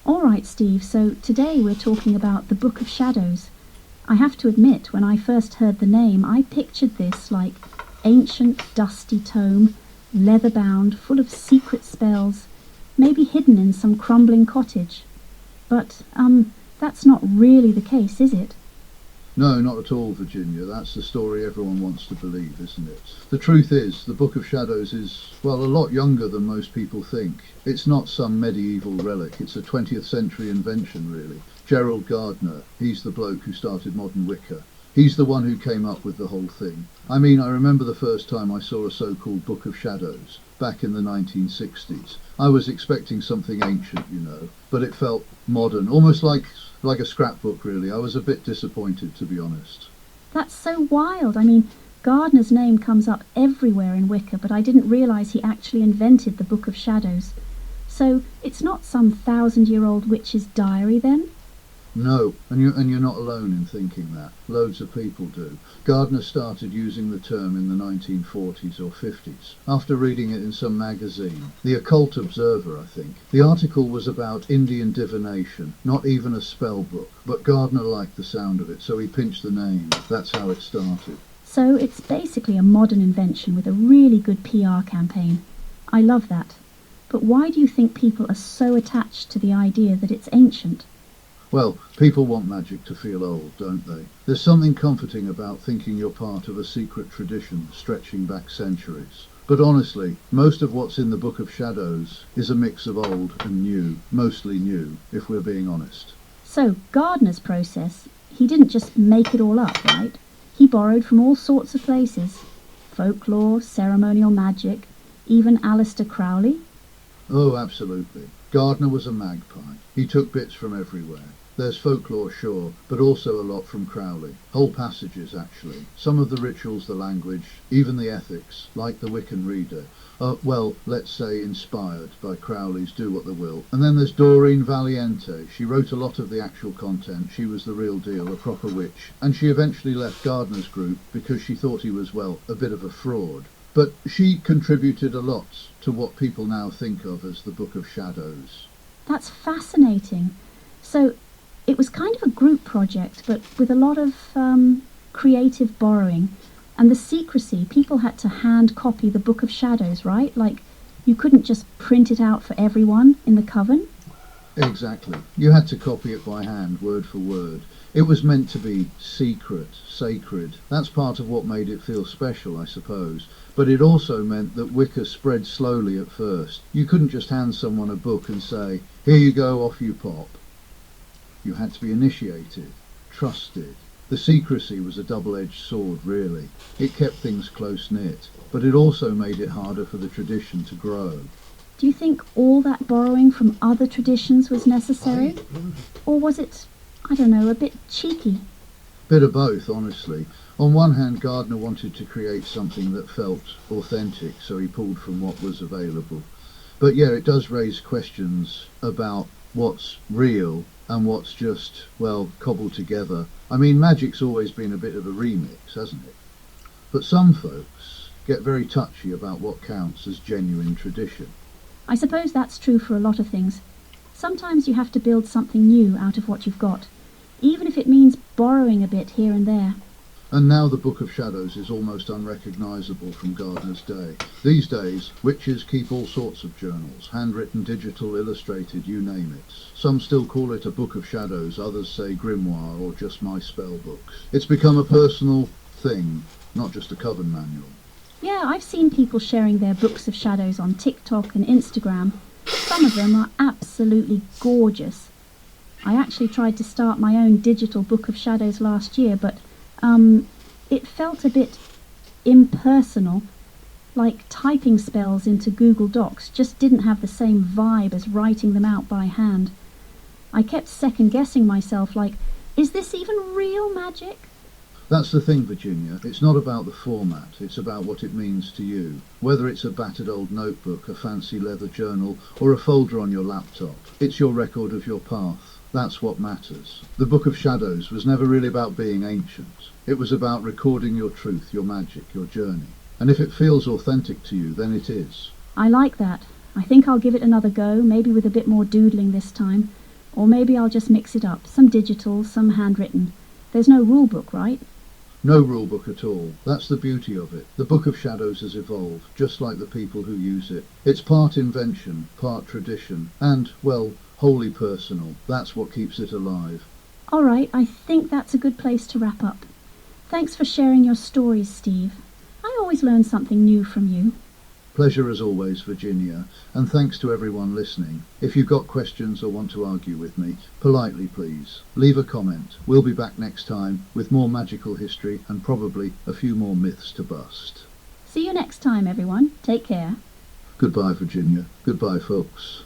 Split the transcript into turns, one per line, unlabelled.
All right, Steve, so today we're talking about the Book of Shadows. I have to admit, when I first heard the name, I pictured this like ancient, dusty tome, leather-bound, full of secret spells, maybe hidden in some crumbling cottage. But, that's not really the case, is it?
No, not at all, Virginia. That's the story everyone wants to believe, isn't it? The truth is, the Book of Shadows is, well, a lot younger than most people think. It's not some medieval relic. It's a 20th century invention, really. Gerald Gardner, he's the bloke who started modern Wicca. He's the one who came up with the whole thing. I mean, I remember the first time I saw a so-called Book of Shadows, back in the 1960s. I was expecting something ancient, you know, but it felt modern, almost like a scrapbook, really. I was a bit disappointed, to be honest.
That's so wild. I mean, Gardner's name comes up everywhere in Wicca, but I didn't realise he actually invented the Book of Shadows. So it's not some 1,000-year-old witch's diary, then?
No, and you're not alone in thinking that. Loads of people do. Gardner started using the term in the 1940s or 50s, after reading it in some magazine. The Occult Observer, I think. The article was about Indian divination, not even a spell book, but Gardner liked the sound of it, so he pinched the name. That's how it started.
So it's basically a modern invention with a really good PR campaign. I love that. But why do you think people are so attached to the idea that it's ancient?
Well, people want magic to feel old, don't they? There's something comforting about thinking you're part of a secret tradition stretching back centuries. But honestly, most of what's in the Book of Shadows is a mix of old and new, mostly new, if we're being honest.
So, Gardner's process, he didn't just make it all up, right? He borrowed from all sorts of places. Folklore, ceremonial magic, even Aleister Crowley.
Oh, absolutely. Gardner was a magpie. He took bits from everywhere. There's folklore, sure, but also a lot from Crowley. Whole passages, actually. Some of the rituals, the language, even the ethics, like the Wiccan reader, are, well, let's say inspired by Crowley's Do What They Will. And then there's Doreen Valiente. She wrote a lot of the actual content. She was the real deal, a proper witch. And she eventually left Gardner's group because she thought he was, well, a bit of a fraud. But she contributed a lot to what people now think of as the Book of Shadows.
That's fascinating. So, it was kind of a group project, but with a lot of creative borrowing. And the secrecy, people had to hand copy the Book of Shadows, right? Like, you couldn't just print it out for everyone in the coven?
Exactly. You had to copy it by hand, word for word. It was meant to be secret, sacred. That's part of what made it feel special, I suppose. But it also meant that Wicca spread slowly at first. You couldn't just hand someone a book and say, here you go, off you pop. You had to be initiated, trusted. The secrecy was a double-edged sword, really. It kept things close-knit, but it also made it harder for the tradition to grow.
Do you think all that borrowing from other traditions was necessary? Or was it, I don't know, a bit cheeky?
Bit of both, honestly. On one hand, Gardner wanted to create something that felt authentic, so he pulled from what was available. But yeah, it does raise questions about what's real and what's just, well, cobbled together. I mean, magic's always been a bit of a remix, hasn't it? But some folks get very touchy about what counts as genuine tradition.
I suppose that's true for a lot of things. Sometimes you have to build something new out of what you've got, even if it means borrowing a bit here and there.
And now the Book of Shadows is almost unrecognisable from Gardner's day. These days, witches keep all sorts of journals, handwritten, digital, illustrated, you name it. Some still call it a Book of Shadows, others say Grimoire or just my spell books. It's become a personal thing, not just a coven manual.
Yeah, I've seen people sharing their books of shadows on TikTok and Instagram. Some of them are absolutely gorgeous. I actually tried to start my own digital Book of Shadows last year, but it felt a bit impersonal, like typing spells into Google Docs just didn't have the same vibe as writing them out by hand. I kept second-guessing myself, like, is this even real magic?
That's the thing, Virginia. It's not about the format, it's about what it means to you. Whether it's a battered old notebook, a fancy leather journal, or a folder on your laptop, it's your record of your path. That's what matters. The Book of Shadows was never really about being ancient. It was about recording your truth, your magic, your journey. And if it feels authentic to you, then it is.
I like that. I think I'll give it another go, maybe with a bit more doodling this time. Or maybe I'll just mix it up, some digital, some handwritten. There's no rule book, right?
No rule book at all. That's the beauty of it. The Book of Shadows has evolved, just like the people who use it. It's part invention, part tradition, and, well, wholly personal. That's what keeps it alive.
All right, I think that's a good place to wrap up. Thanks for sharing your stories, Steve. I always learn something new from you.
Pleasure as always, Virginia, and thanks to everyone listening. If you've got questions or want to argue with me, politely please, leave a comment. We'll be back next time with more magical history and probably a few more myths to bust.
See you next time, everyone. Take care.
Goodbye, Virginia. Goodbye, folks.